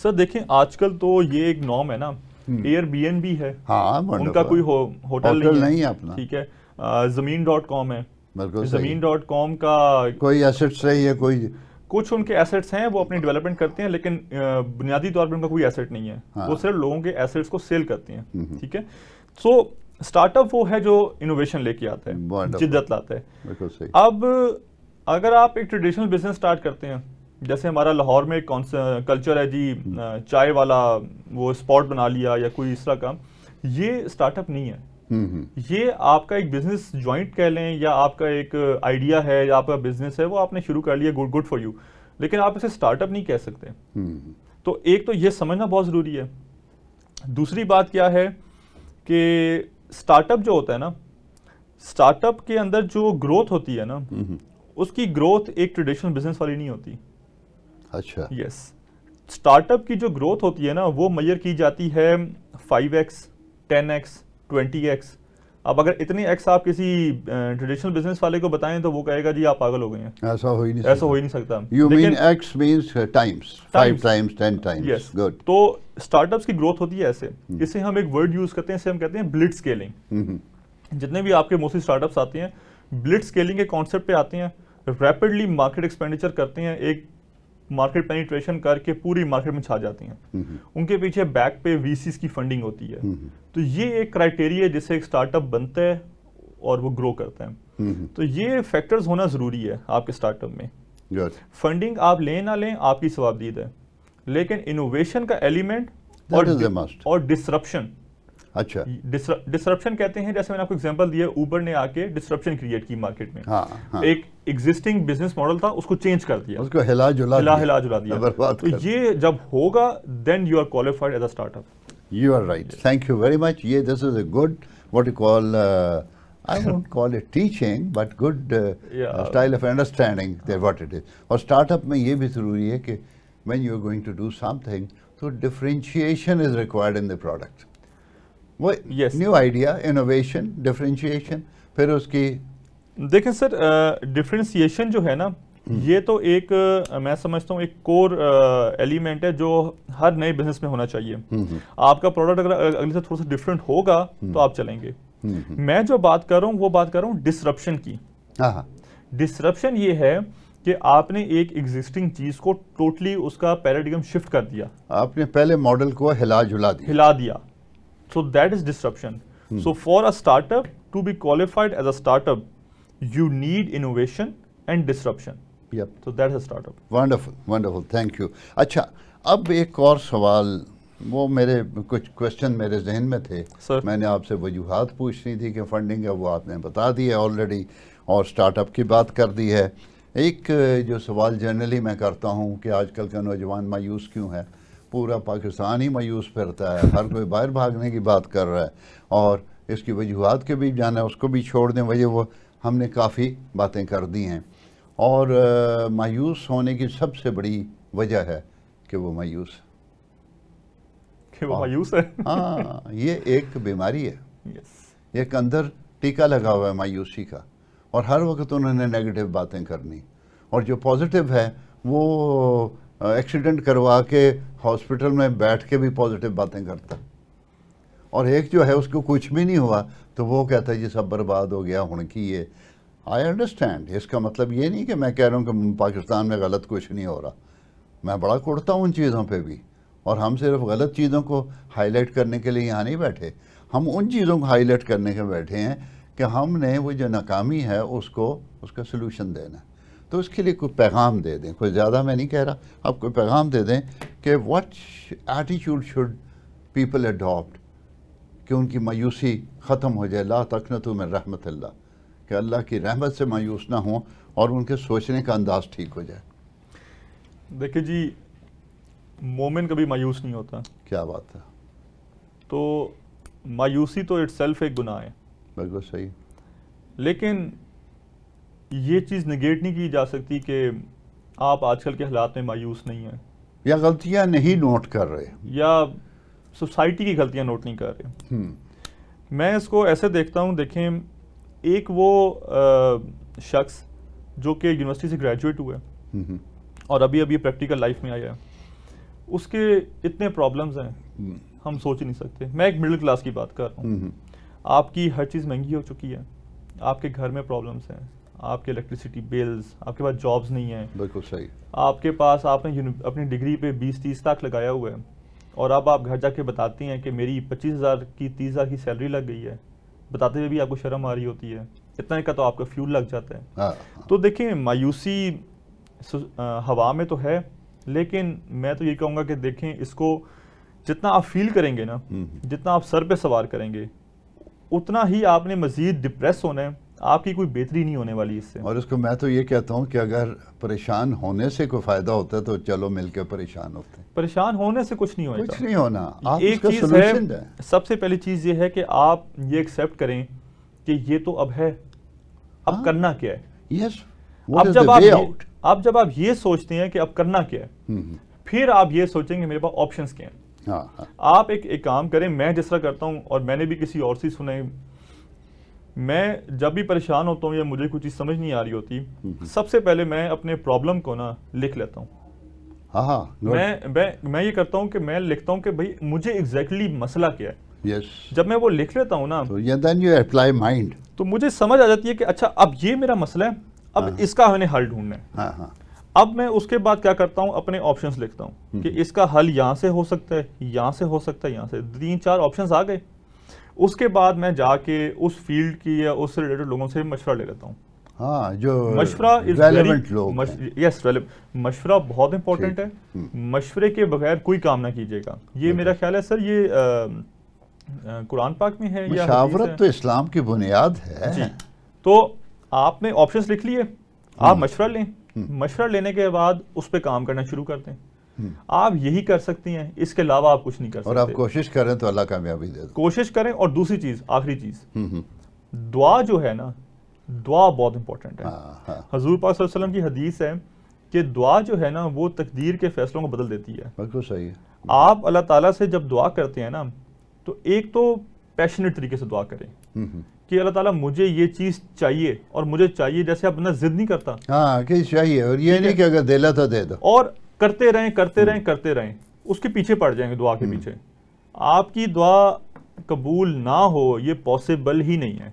Sir देखें आजकल तो ये एक नॉर्म है ना, एयरबीएनबी है, हाँ, उनका कोई होटल नहीं है अपना, ठीक है। ज़मीन.com है, ज़मीन.com का कोई एसेट्स नहीं है, कुछ उनके एसेट्स हैं, वो अपनी डेवलपमेंट करते हैं, लेकिन बुनियादी तौर पर उनका कोई एसेट नहीं है। हाँ। वो सिर्फ लोगों के एसेट्स को सेल करते हैं, ठीक है। सो स्टार्टअप वो है जो इनोवेशन लेके आता है, जिद्दत लाता है। बिल्कुल सही। अब अगर आप एक ट्रेडिशनल बिजनेस स्टार्ट करते हैं, जैसे हमारा लाहौर में एक कल्चर है जी, चाय वाला वो स्पॉट बना लिया या कोई इस तरह का, ये स्टार्टअप नहीं है। ये आपका एक बिजनेस ज्वाइंट कह लें, या आपका एक आइडिया है, या आपका बिजनेस है, वो आपने शुरू कर लिया, गुड फॉर यू, लेकिन आप इसे स्टार्टअप नहीं कह सकते। तो एक तो ये समझना बहुत ज़रूरी है। दूसरी बात क्या है कि स्टार्टअप जो होता है ना, स्टार्टअप के अंदर जो ग्रोथ होती है ना, उसकी ग्रोथ एक ट्रेडिशनल बिजनेस वाली नहीं होती। अच्छा। यस, स्टार्टअप की जो ग्रोथ होती है ना, वो मेजर की जाती है 5x, 10x, 20x। अब अगर इतने एक्स आप किसी ट्रेडिशनल बिजनेस वाले को बताएं तो वो कहेगा जी आप पागल हो गए हैं, ऐसा हो ही नहीं सकता। You mean x means times, 5 times, 10 times. Yes. Good. तो स्टार्टअप्स की ग्रोथ होती है ऐसे। इसे हम एक वर्ड यूज करते हैं, इसे हम कहते हैं ब्लिट्ज स्केलिंग। जितने भी आपके मोस्टली स्टार्टअप्स आते हैं, ब्लिट्ज स्केलिंग के कॉन्सेप्ट पे आते हैं, रैपिडली मार्केट एक्सपेंडिचर करते हैं, एक मार्केट पेनिट्रेशन करके पूरी मार्केट में छा जाती हैं। उनके पीछे बैक पे वीसीज की फंडिंग होती है। तो ये एक क्राइटेरिया जिससे एक स्टार्टअप बनता है और वो ग्रो करता है। तो ये फैक्टर्स होना जरूरी है आपके स्टार्टअप में। फंडिंग आप लें ना लें आपकी सवाबदीद है, लेकिन इनोवेशन का एलिमेंट और डिसरप्शन। अच्छा, डिसरप्शन कहते हैं, जैसे मैंने आपको एग्जांपल दिया, ऊबर ने आके डिसरप्शन क्रिएट की मार्केट में। हाँ। एक एग्जिस्टिंग बिजनेस मॉडल था, उसको चेंज कर दिया, उसको हिला जुला दिया। तो ये जब होगा then you are qualified as a startup. You are right. Thank you very much. Yeah, this is a good, what you call, I won't call it teaching, but good style of understanding that what it is. और startup में ये भी ज़रूरी है कि when you are going to do something, so differentiation is required in the product. वो new idea, innovation, differentiation, फिर उसकी देखें सर, डिफरेंशिएशन जो है ना, ये तो एक मैं समझता हूँ एक कोर एलिमेंट है जो हर नए बिजनेस में होना चाहिए। आपका प्रोडक्ट अगर अगले से थोड़ा सा डिफरेंट होगा तो आप चलेंगे। मैं जो बात कर रहा हूँ वो बात कर रहा हूँ डिसरप्शन की। डिसरप्शन ये है कि आपने एक एग्जिस्टिंग चीज को टोटली उसका पैराडिगम शिफ्ट कर दिया, आपने पहले मॉडल को हिला दिया। So that is disruption. So for a startup to be qualified as a startup you need innovation and disruption. Yep. So that's a startup. Wonderful, wonderful. Thank you. अच्छा, अब एक और सवाल, वो मेरे कुछ क्वेश्चन मेरे जहन में थे। Sir. मैंने आपसे वजूहात पूछनी थी कि फंडिंग है, वो आपने बता दी है ऑलरेडी, और स्टार्टअप की बात कर दी है। एक जो सवाल जनरली मैं करता हूँ कि आजकल का नौजवान मायूस क्यों है, पूरा पाकिस्तान ही मायूस फिरता है, हर कोई बाहर भागने की बात कर रहा है, और इसकी वजूहात के भी जाना है, उसको भी छोड़ दें, वजह वो हमने काफ़ी बातें कर दी हैं। और मायूस होने की सबसे बड़ी वजह है कि वो मायूस है। हाँ, ये एक बीमारी है। yes. एक अंदर टीका लगा हुआ है मायूसी का, और हर वक्त उन्होंने नेगेटिव बातें करनी, और जो पॉजिटिव है वो एक्सीडेंट करवा के हॉस्पिटल में बैठ के भी पॉजिटिव बातें करता, और एक जो है उसको कुछ भी नहीं हुआ तो वो कहता है जी सब बर्बाद हो गया हुणकी ये। आई अंडरस्टैंड, इसका मतलब ये नहीं कि मैं कह रहा हूँ कि पाकिस्तान में गलत कुछ नहीं हो रहा, मैं बड़ा कुड़ता हूँ उन चीज़ों पे भी, और हम सिर्फ गलत चीज़ों को हाईलाइट करने के लिए यहाँ नहीं बैठे, हम उन चीज़ों को हाईलाइट करने के बैठे हैं कि हमने वो जो नाकामी है उसका सलूशन देना है। तो उसके लिए कोई पैगाम दे दें, कोई ज़्यादा मैं नहीं कह रहा, आप कोई पैगाम दे दें कि what attitude should people adopt कि उनकी मायूसी ख़त्म हो जाए। ला तक़नतू मिन रहमतिल्लाह, कि अल्लाह की रहमत से मायूस ना हो और उनके सोचने का अंदाज ठीक हो जाए। देखिए जी, मोमिन कभी मायूस नहीं होता। क्या बात है। तो मायूसी तो इटसेल्फ एक गुनाह है। बिल्कुल सही। लेकिन ये चीज़ निगेट नहीं की जा सकती कि आप आजकल के हालात में मायूस नहीं हैं, या गलतियां नहीं नोट कर रहे, या सोसाइटी की गलतियां नोट नहीं कर रहे। मैं इसको ऐसे देखता हूँ, देखें, एक वो शख्स जो कि यूनिवर्सिटी से ग्रेजुएट हुआ है और अभी अभी प्रैक्टिकल लाइफ में आया है, उसके इतने प्रॉब्लम्स हैं हम सोच ही नहीं सकते। मैं एक मिडिल क्लास की बात कर रहा हूँ। आपकी हर चीज़ महंगी हो चुकी है, आपके घर में प्रॉब्लम्स हैं, आपके इलेक्ट्रिसिटी बिल्स, आपके पास जॉब्स नहीं है, बिल्कुल सही, आपके पास आपने अपनी डिग्री पे 20-30 लाख लगाया हुआ है और अब आप घर जाके बताती हैं कि मेरी 25,000 की 30,000 की सैलरी लग गई है, बताते हुए भी आपको शर्म आ रही होती है, इतना का तो आपका फ्यूल लग जाता है। हाँ। तो देखें, मायूसी हवा में तो है, लेकिन मैं तो ये कहूँगा कि देखें, इसको जितना आप फील करेंगे ना, जितना आप सर पे सवार करेंगे, उतना ही आपने मजीद डिप्रेस होना है, आपकी कोई बेहतरी नहीं होने वाली इससे। और इसको मैं तो ये कहता हूँ कि अगर परेशान होने से कोई फायदा होता है तो चलो मिलकर परेशान होते हैं। परेशान होने से कुछ नहीं होगा, कुछ नहीं होना। आप एक चीज है, सबसे पहली चीज ये है कि आप ये एक्सेप्ट करें कि ये तो अब है, अब करना क्या है। यस, अब जब आप ये सोचते हैं कि अब करना क्या है, फिर आप ये सोचेंगे मेरे पास ऑप्शंस क्या हैं। आप एक काम करें, मैं जिस तरह करता हूं और मैंने भी किसी और से सुना है, मैं जब भी परेशान होता हूं या मुझे कुछ चीज समझ नहीं आ रही होती, सबसे पहले मैं अपने प्रॉब्लम को ना लिख लेता हूं। मैं ये करता हूं कि मैं लिखता हूं कि भाई मुझे एग्जैक्टली मसला क्या है। जब मैं वो लिख लेता हूं ना, तो then you apply mind, तो मुझे समझ आ जाती है कि अच्छा अब ये मेरा मसला है, अब इसका मैंने हल ढूंढना है। अब मैं उसके बाद क्या करता हूं, अपने ऑप्शंस लिखता हूं कि इसका हल यहां से हो सकता है, यहां से हो सकता है, यहां से 3-4 ऑप्शंस आ गए। उसके बाद मैं जाके उस फील्ड की या उससे रिलेटेड लोगों से मशवरा ले लेता हूँ। हाँ, जो मशवरा रेलेवेंट लोग मशवरा बहुत इंपॉर्टेंट है। मशवरे के बगैर कोई काम ना कीजिएगा। ये मेरा ख्याल है सर, ये कुरान पाक में है या मशावरत तो इस्लाम की बुनियाद है जी। तो आपने ऑप्शंस लिख लिए, आप मशवरा लें, मशवरा लेने के बाद उस पर काम करना शुरू कर दें। आप यही कर सकती हैं, इसके अलावा आप कुछ नहीं कर सकते। और आप कोशिश करें तो अल्लाह कामयाबी दे दे। कोशिश करें। और दूसरी चीज, आखिरी चीज, दुआ जो है ना, दुआ बहुत इंपॉर्टेंट है। हजूर पाक सल्लल्लाहु अलैहि वसल्लम की हदीस है कि दुआ जो है ना, वो तकदीर के फैसलों को बदल देती है। बिल्कुल सही है। आप अल्लाह ताला से जब दुआ करते हैं ना, तो एक तो पैशनेट तरीके से दुआ करें कि अल्लाह ताला मुझे ये चीज चाहिए, और मुझे चाहिए जैसे आप बंदा जिद नहीं करता, हाँ कि चाहिए, और ये नहीं कि अगर दिला तो दे दो, और करते रहें करते रहें करते रहें, उसके पीछे पड़ जाएंगे दुआ के पीछे। आपकी दुआ कबूल ना हो ये पॉसिबल ही नहीं है।